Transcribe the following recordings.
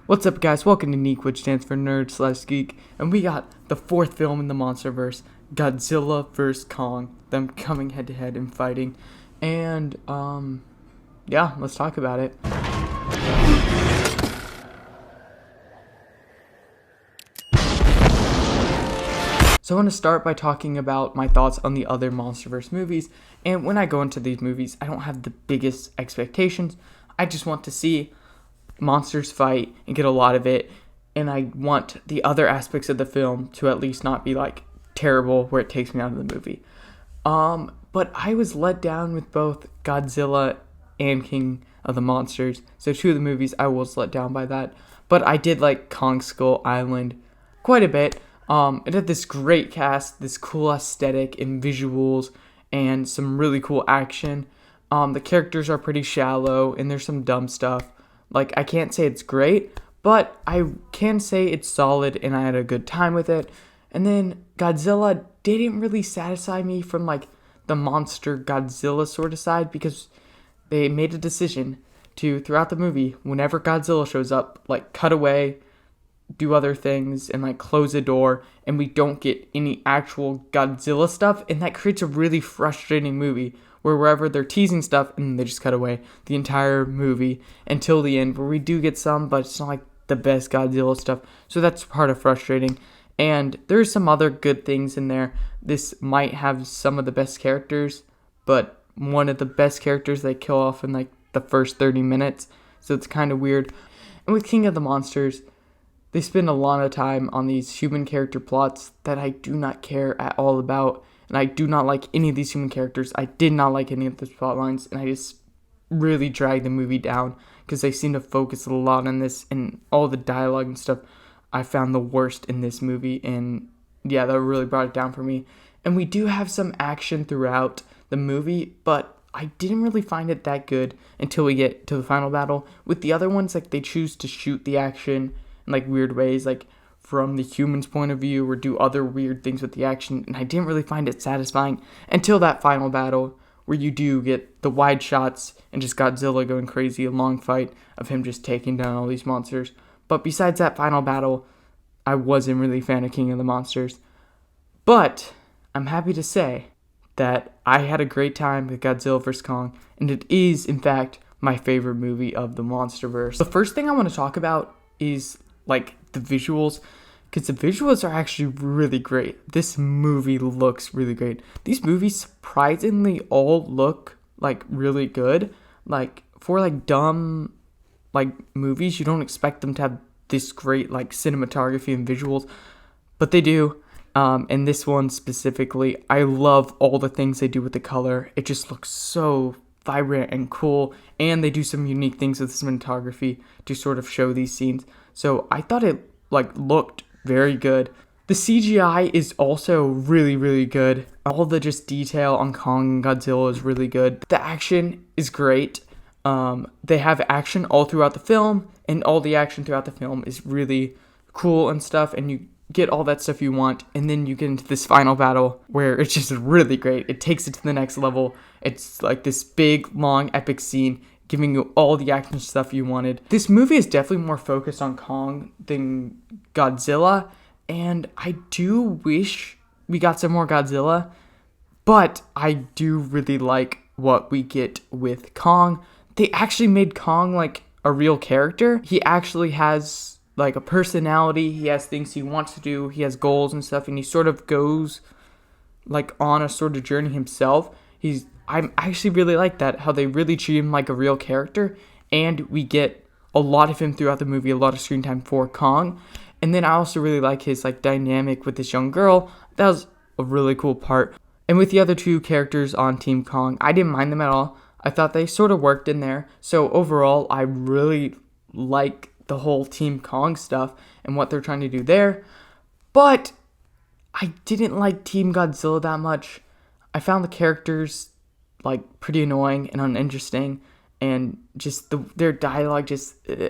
What's up, guys? Welcome to Neek, which stands for Nerd/Geek, and we got the fourth film in the Monsterverse, Godzilla vs. Kong, them coming head to head and fighting, and, yeah, let's talk about it. So I want to start by talking about my thoughts on the other Monsterverse movies, and when I go into these movies, I don't have the biggest expectations. I just want to see monsters fight and get a lot of it, and I want the other aspects of the film to at least not be like terrible where it takes me out of the movie. But I was let down with both Godzilla and King of the Monsters, so two of the movies I was let down by that, but I did like Kong Skull Island quite a bit. It had this great cast, this cool aesthetic and visuals, and some really cool action. The characters are pretty shallow, and there's some dumb stuff. Like, I can't say it's great, but I can say it's solid, and I had a good time with it. And then Godzilla didn't really satisfy me from, like, the monster Godzilla sort of side, because they made a decision to, throughout the movie, whenever Godzilla shows up, like, cut away, do other things, and, like, close the door, and we don't get any actual Godzilla stuff, and that creates a really frustrating movie, where wherever they're teasing stuff, and they just cut away the entire movie until the end, where we do get some, but it's not like the best Godzilla stuff, so that's part of frustrating. And there's some other good things in there. This might have some of the best characters, but one of the best characters they kill off in like the first 30 minutes, so it's kind of weird. And with King of the Monsters, they spend a lot of time on these human character plots that I do not care at all about. And I do not like any of these human characters. I did not like any of the plot lines. And I just really dragged the movie down because they seem to focus a lot on this. And all the dialogue and stuff I found the worst in this movie. And yeah, that really brought it down for me. And we do have some action throughout the movie, but I didn't really find it that good until we get to the final battle. With the other ones, like, they choose to shoot the action in like weird ways, like from the human's point of view, or do other weird things with the action, and I didn't really find it satisfying until that final battle, where you do get the wide shots and just Godzilla going crazy, a long fight of him just taking down all these monsters. But besides that final battle, I wasn't really a fan of King of the Monsters. But I'm happy to say that I had a great time with Godzilla vs. Kong, and it is, in fact, my favorite movie of the Monsterverse. The first thing I want to talk about is like the visuals, because the visuals are actually really great. This movie looks really great. These movies surprisingly all look like really good. Like, for like dumb like movies, you don't expect them to have this great like cinematography and visuals, but they do. And this one specifically, I love all the things they do with the color. It just looks so vibrant and cool, and they do some unique things with cinematography to sort of show these scenes. So I thought it like looked very good. The CGI is also really, really good. All the just detail on Kong and Godzilla is really good. The action is great. They have action all throughout the film, and all the action throughout the film is really cool and stuff, and you get all that stuff you want, and then you get into this final battle where it's just really great. It takes it to the next level. It's like this big, long, epic scene giving you all the action stuff you wanted. This movie is definitely more focused on Kong than Godzilla, and I do wish we got some more Godzilla, but I do really like what we get with Kong. They actually made Kong like a real character. He actually has like a personality. He has things he wants to do. He has goals and stuff, and he sort of goes like on a sort of journey himself. I actually really like that, how they really treat him like a real character, and we get a lot of him throughout the movie, a lot of screen time for Kong. And then I also really like his like dynamic with this young girl. That was a really cool part. And with the other two characters on Team Kong, I didn't mind them at all. I thought they sort of worked in there. So overall, I really like the whole Team Kong stuff and what they're trying to do there. But I didn't like Team Godzilla that much. I found the characters like pretty annoying and uninteresting, and just their dialogue,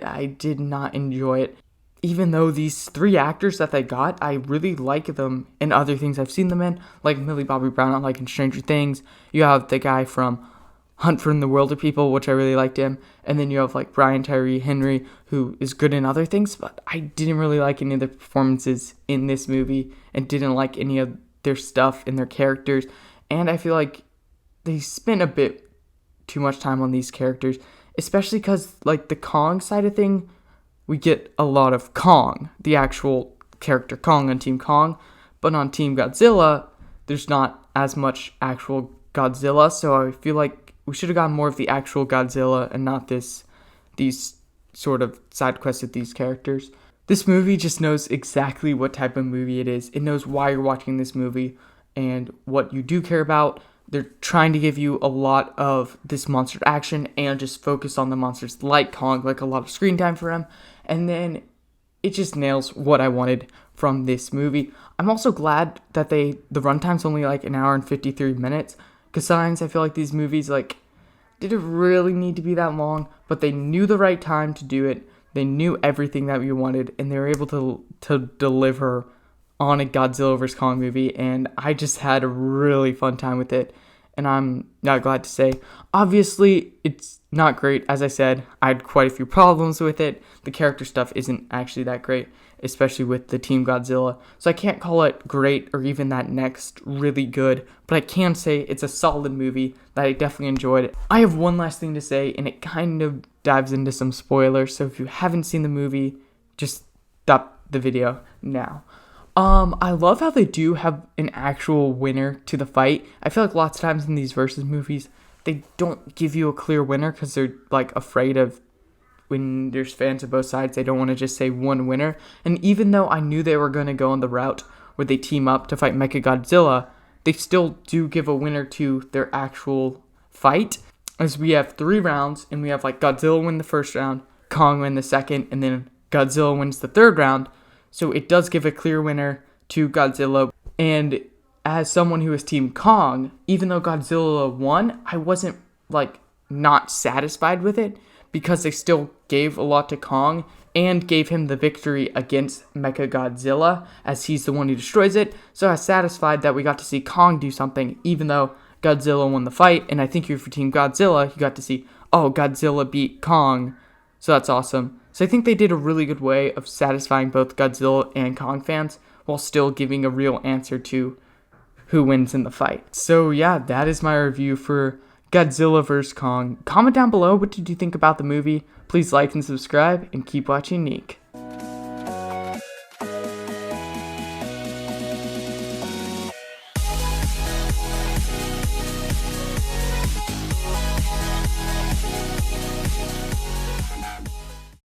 I did not enjoy it. Even though these three actors that they got, I really like them in other things I've seen them in, like Millie Bobby Brown, I like in Stranger Things. You have the guy from Hunt for the Wilder People, which I really liked him. And then you have like Brian Tyree Henry, who is good in other things, but I didn't really like any of the performances in this movie and didn't like any of their stuff and their characters. And I feel like they spent a bit too much time on these characters, especially because like the Kong side of thing, we get a lot of Kong, the actual character Kong on Team Kong, but on Team Godzilla, there's not as much actual Godzilla, so I feel like we should have gotten more of the actual Godzilla and not these sort of side quests with these characters. This movie just knows exactly what type of movie it is. It knows why you're watching this movie and what you do care about. They're trying to give you a lot of this monster action and just focus on the monsters like Kong, like a lot of screen time for him. And then it just nails what I wanted from this movie. I'm also glad that the runtime's only like an hour and 53 minutes. Because sometimes I feel like these movies didn't really need to be that long, but they knew the right time to do it. They knew everything that we wanted, and they were able to deliver on a Godzilla vs. Kong movie, and I just had a really fun time with it, and I'm not glad to say. Obviously, it's not great. As I said, I had quite a few problems with it. The character stuff isn't actually that great, especially with the Team Godzilla, so I can't call it great or even that next really good, but I can say it's a solid movie that I definitely enjoyed. I have one last thing to say, and it kind of dives into some spoilers, so if you haven't seen the movie, just stop the video now. I love how they do have an actual winner to the fight. I feel like lots of times in these versus movies, they don't give you a clear winner because they're like afraid of, when there's fans of both sides, they don't want to just say one winner. And even though I knew they were going to go on the route where they team up to fight Mechagodzilla, they still do give a winner to their actual fight. As we have 3 rounds, and we have like Godzilla win the first round, Kong win the second, and then Godzilla wins the third round. So it does give a clear winner to Godzilla. And as someone who is Team Kong, even though Godzilla won, I wasn't like not satisfied with it, because they still gave a lot to Kong and gave him the victory against Mechagodzilla, as he's the one who destroys it. So I was satisfied that we got to see Kong do something, even though Godzilla won the fight. And I think if you're for Team Godzilla, you got to see, oh, Godzilla beat Kong. So that's awesome. So I think they did a really good way of satisfying both Godzilla and Kong fans while still giving a real answer to who wins in the fight. So yeah, that is my review for Godzilla vs. Kong. Comment down below, what did you think about the movie? Please like and subscribe, and keep watching Neek.